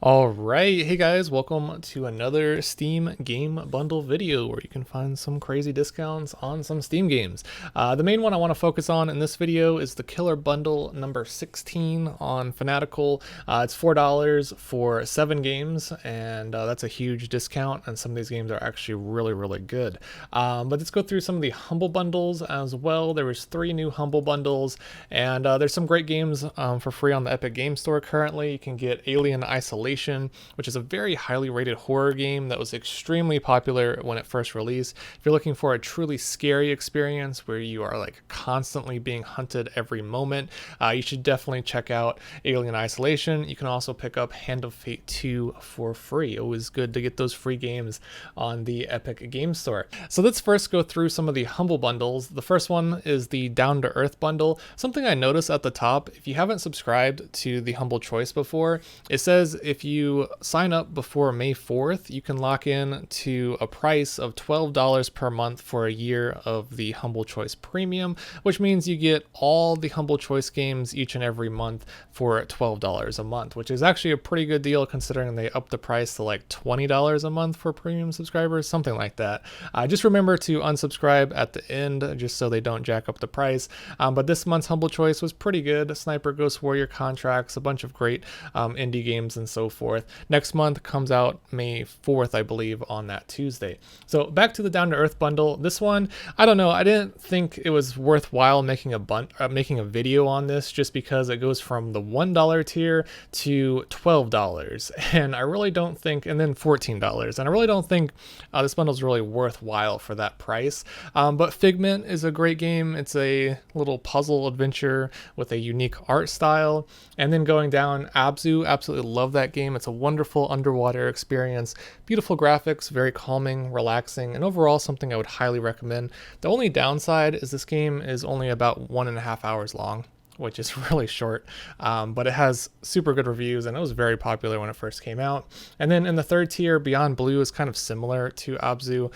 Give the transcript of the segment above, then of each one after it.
All right, hey guys, welcome to another Steam game bundle video where you can find some crazy discounts on some Steam games. The main one I want to focus on in this video is the killer bundle number 16 on Fanatical. It's $4 for 7 games, and that's a huge discount, and some of these games are actually really good. But let's go through some of the humble bundles as well. There was 3 new humble bundles, and there's some great games for free on the Epic Game Store currently. You can get Alien Isolation, which is a very highly rated horror game that was extremely popular when it first released. If you're looking for a truly scary experience where you are like constantly being hunted every moment, you should definitely check out Alien Isolation. You can also pick up Hand of Fate 2 for free. Always good to get those free games on the Epic Game Store. So let's first go through some of the humble bundles. The first one is the Down to Earth bundle. Something I noticed at the top, if you haven't subscribed to the Humble Choice before, it says if you sign up before May 4th, you can lock in to a price of $12 per month for a year of the Humble Choice Premium, which means you get all the Humble Choice games each and every month for $12 a month, which is actually a pretty good deal considering they upped the price to like $20 a month for premium subscribers, something like that. Just remember to unsubscribe at the end just so they don't jack up the price. But this month's Humble Choice was pretty good. Sniper Ghost Warrior contracts, a bunch of great indie games and so forth. Next month comes out May 4th, I believe, on that Tuesday. So back to the Down to Earth bundle. This one, I don't know. I didn't think it was worthwhile making a video on this just because it goes from the $1 tier to $12, and I really don't think, and then $14, and I really don't think this bundle is really worthwhile for that price. But Figment is a great game. It's a little puzzle adventure with a unique art style. And then going down, Abzu, absolutely love that game. It's a wonderful underwater experience, beautiful graphics, very calming, relaxing, and overall something I would highly recommend. The only downside is this game is only about 1.5 hours long, which is really short, but it has super good reviews and it was very popular when it first came out. And then in the third tier, Beyond Blue is kind of similar to Abzu.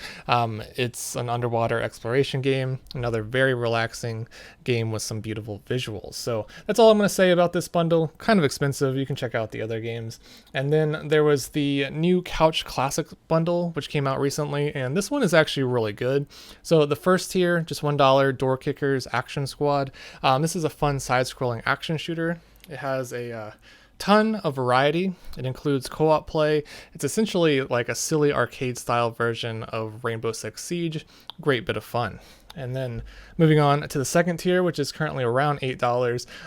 It's an underwater exploration game, another very relaxing game with some beautiful visuals. So that's all I'm going to say about this bundle. Kind of expensive. You can check out the other games. And then there was the new Couch Classic bundle, which came out recently, and this one is actually really good. So the first tier, just $1, Door Kickers Action Squad. This is a fun side-scrolling action shooter. It has a ton of variety. It includes co-op play. It's essentially like a silly arcade-style version of Rainbow Six Siege. Great bit of fun. And then moving on to the second tier, which is currently around $8,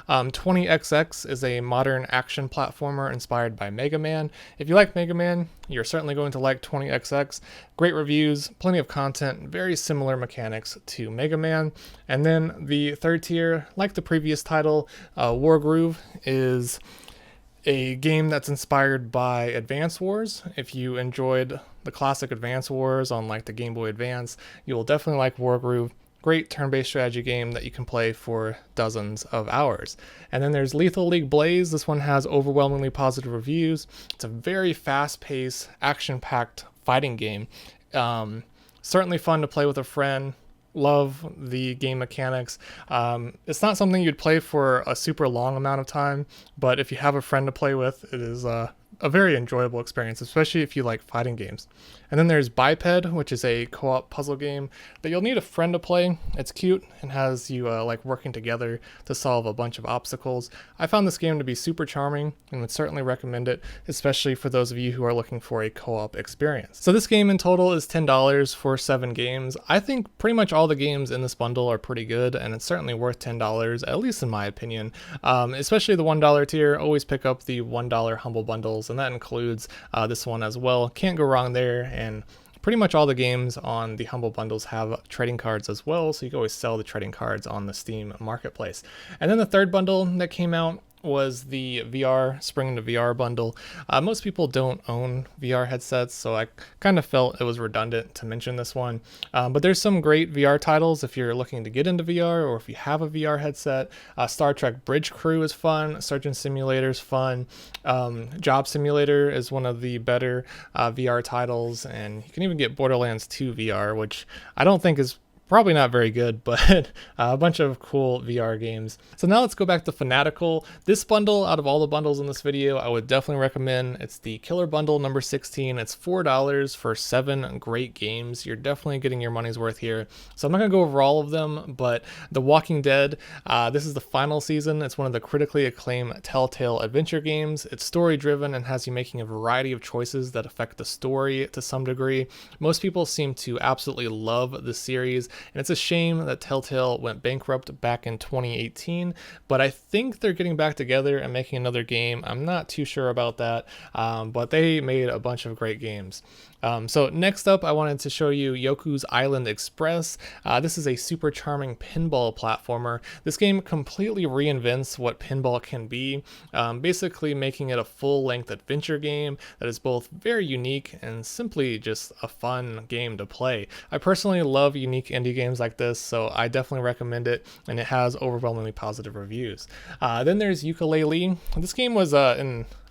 20XX is a modern action platformer inspired by Mega Man. If you like Mega Man, you're certainly going to like 20XX. Great reviews, plenty of content, very similar mechanics to Mega Man. And then the third tier, like the previous title, Wargroove is a game that's inspired by Advance Wars. If you enjoyed the classic Advance Wars on like the Game Boy Advance, you will definitely like Wargroove. Great turn-based strategy game that you can play for dozens of hours. And then there's Lethal League Blaze. This one has overwhelmingly positive reviews. It's a very fast-paced, action-packed fighting game. Certainly fun to play with a friend. Love the game mechanics. It's not something you'd play for a super long amount of time, but if you have a friend to play with, it is a very enjoyable experience, especially if you like fighting games. And then there's Biped, which is a co-op puzzle game that you'll need a friend to play. It's cute and has you like working together to solve a bunch of obstacles. I found this game to be super charming and would certainly recommend it, especially for those of you who are looking for a co-op experience. So this game in total is $10 for 7 games. I think pretty much all the games in this bundle are pretty good, and it's certainly worth $10, at least in my opinion. Especially the $1 tier. Always pick up the $1 humble bundles, and that includes this one as well. Can't go wrong there. And pretty much all the games on the Humble Bundles have trading cards as well, so you can always sell the trading cards on the Steam marketplace. And then the third bundle that came out was the VR, Spring into VR bundle. Most people don't own VR headsets, so I kind of felt it was redundant to mention this one. But there's some great VR titles if you're looking to get into VR or if you have a VR headset. Star Trek Bridge Crew is fun. Surgeon Simulator is fun. Job Simulator is one of the better VR titles, and you can even get Borderlands 2 VR, which I don't think is probably not very good, but a bunch of cool VR games. So now let's go back to Fanatical. This bundle, out of all the bundles in this video, I would definitely recommend. It's the Killer Bundle number 16. It's $4 for 7 great games. You're definitely getting your money's worth here. So I'm not gonna go over all of them, but The Walking Dead, this is the final season. It's one of the critically acclaimed Telltale adventure games. It's story driven and has you making a variety of choices that affect the story to some degree. Most people seem to absolutely love the series, and it's a shame that Telltale went bankrupt back in 2018, but I think they're getting back together and making another game. I'm not too sure about that, but they made a bunch of great games. So next up, I wanted to show you Yoku's Island Express. This is a super charming pinball platformer. This game completely reinvents what pinball can be, basically making it a full-length adventure game that is both very unique and simply just a fun game to play. I personally love unique indie games like this, so I definitely recommend it, and it has overwhelmingly positive reviews. Then there's Ukulele. This game was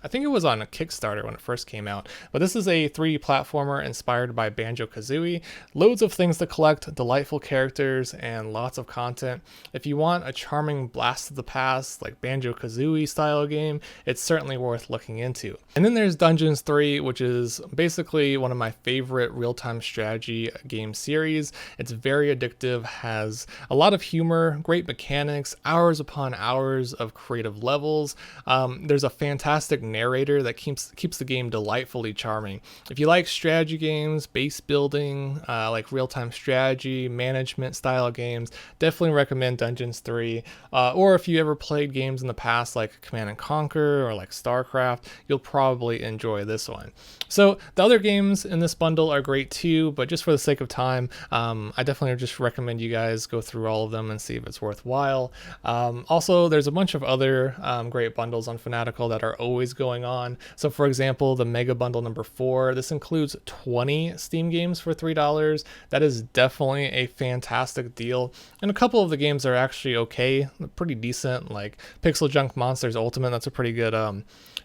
I think it was on a Kickstarter when it first came out, but this is a 3D platformer inspired by Banjo-Kazooie. Loads of things to collect, delightful characters, and lots of content. If you want a charming blast of the past, like Banjo-Kazooie style game, it's certainly worth looking into. And then there's Dungeons 3, which is basically one of my favorite real-time strategy game series. It's very addictive, has a lot of humor, great mechanics, hours upon hours of creative levels. There's a fantastic narrator that keeps the game delightfully charming. If you like strategy games, base building, like real-time strategy, management style games, definitely recommend Dungeons 3. Or if you ever played games in the past like Command and Conquer or like StarCraft, you'll probably enjoy this one. So the other games in this bundle are great too, but just for the sake of time, I definitely just recommend you guys go through all of them and see if it's worthwhile. Also, there's a bunch of other great bundles on Fanatical that are always going on. So for example, the Mega Bundle number 4, this includes 20 Steam games for $3. That is definitely a fantastic deal. And a couple of the games are actually okay, pretty decent, like Pixel Junk Monsters Ultimate. That's a pretty good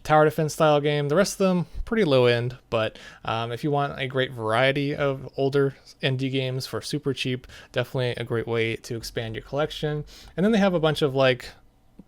tower defense style game. The rest of them pretty low end, but if you want a great variety of older indie games for super cheap, definitely a great way to expand your collection. And then they have a bunch of like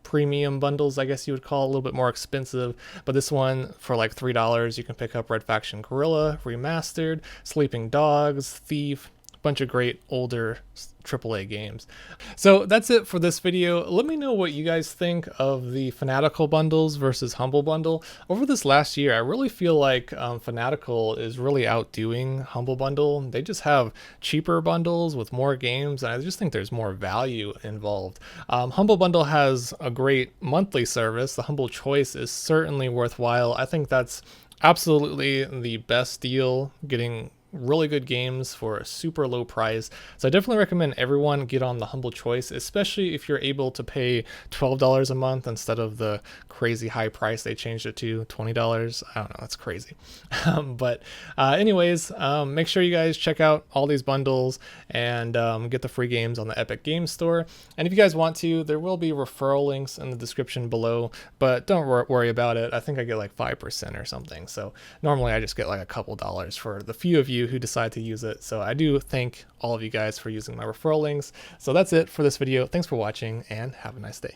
premium bundles, I guess you would call, a little bit more expensive, but this one for like $3 you can pick up Red Faction Guerrilla Remastered, Sleeping Dogs, Thief, bunch of great older AAA games. So that's it for this video. Let me know what you guys think of the Fanatical bundles versus Humble Bundle. Over this last year, I really feel like Fanatical is really outdoing Humble Bundle. They just have cheaper bundles with more games, and I just think there's more value involved. Humble Bundle has a great monthly service. The Humble Choice is certainly worthwhile. I think that's absolutely the best deal, getting really good games for a super low price. So I definitely recommend everyone get on the Humble Choice, especially if you're able to pay $12 a month instead of the crazy high price they changed it to, $20. I don't know, that's crazy. But anyways, make sure you guys check out all these bundles and get the free games on the Epic Games Store. And if you guys want to, there will be referral links in the description below, but don't worry about it. I think I get like 5% or something. So normally I just get like a couple dollars for the few of you who decide to use it. So I do thank all of you guys for using my referral links. So that's it for this video. Thanks for watching and have a nice day.